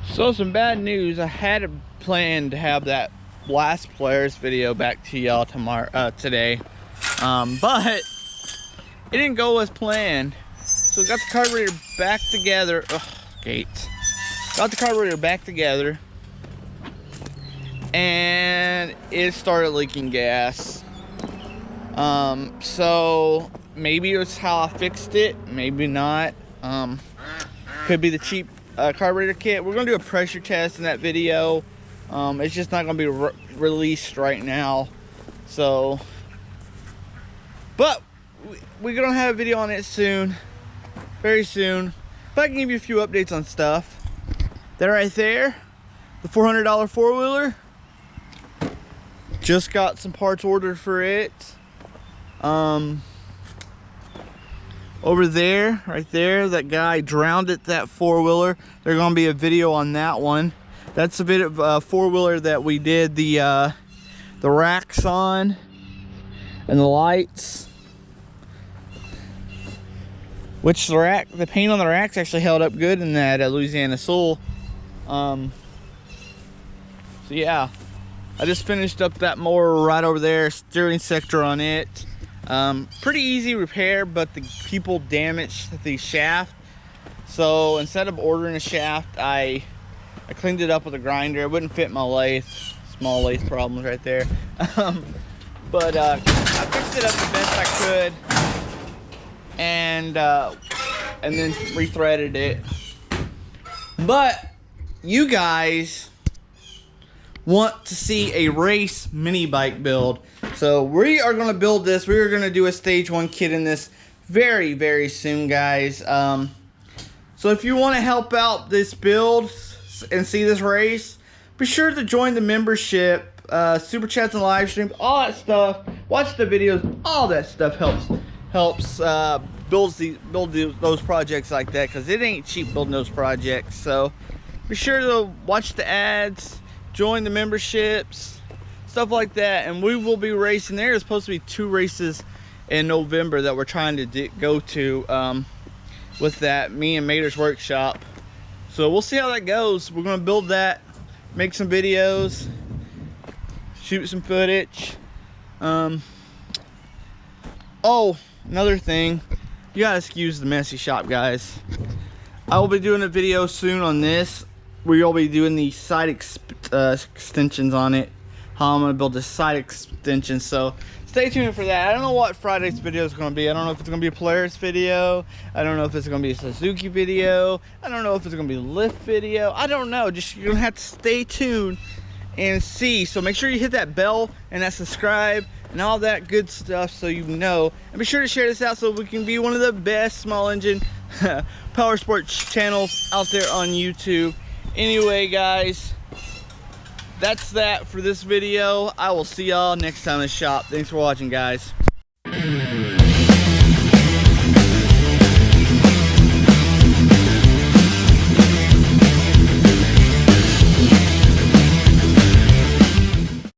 So some bad news. I had planned to have that last Polaris video back to y'all today, but it didn't go as planned. So got the carburetor back together. Got the carburetor back together, and it started leaking gas. So maybe it was how I fixed it, maybe not. Could be the cheap carburetor kit. We're gonna do a pressure test in that video. It's just not gonna be released right now. So, but we're gonna have a video on it soon, very soon. But I can give you a few updates on stuff. That right there, the $400 four-wheeler. Just got some parts ordered for it. Over there, right there, that guy drowned at that four-wheeler. There's gonna be a video on that one. That's a bit of a four-wheeler that we did the racks on and the lights. Which the paint on the racks actually held up good in that Louisiana Soul. So yeah, I just finished up that mower right over there, steering sector on it. Pretty easy repair, but the people damaged the shaft. So instead of ordering a shaft, I cleaned it up with a grinder. It wouldn't fit my lathe. Small lathe problems right there. But I fixed it up the best I could, and then rethreaded it. But you guys want to see a race mini bike build, so we are going to build this. We are going to do a stage 1 kit in this very, very soon, guys. So if you want to help out this build and see this race, be sure to join the membership, super chats and live streams, all that stuff. Watch the videos. All that stuff helps build those projects like that, because it ain't cheap building those projects. So be sure to watch the ads, join the memberships, stuff like that, and we will be racing. There is supposed to be 2 races in November that we're trying to go to with that, me and Mater's Workshop. So we'll see how that goes. We're going to build that, make some videos, shoot some footage. Oh, another thing, you gotta excuse the messy shop, guys. I will be doing a video soon on this. We'll be doing the side extensions on it, how I'm gonna build the side extension. So stay tuned for that. I don't know what Friday's video is gonna be. I don't know if it's gonna be a Polaris video. I don't know if it's gonna be a Suzuki video. I don't know if it's gonna be a lift video. I don't know. Just, you're gonna have to stay tuned and see. So make sure you hit that bell and that subscribe and all that good stuff, so you know. And be sure to share this out so we can be one of the best small engine power sports channels out there on YouTube. Anyway, guys, that's that for this video. I will see y'all next time in the shop. Thanks for watching, guys.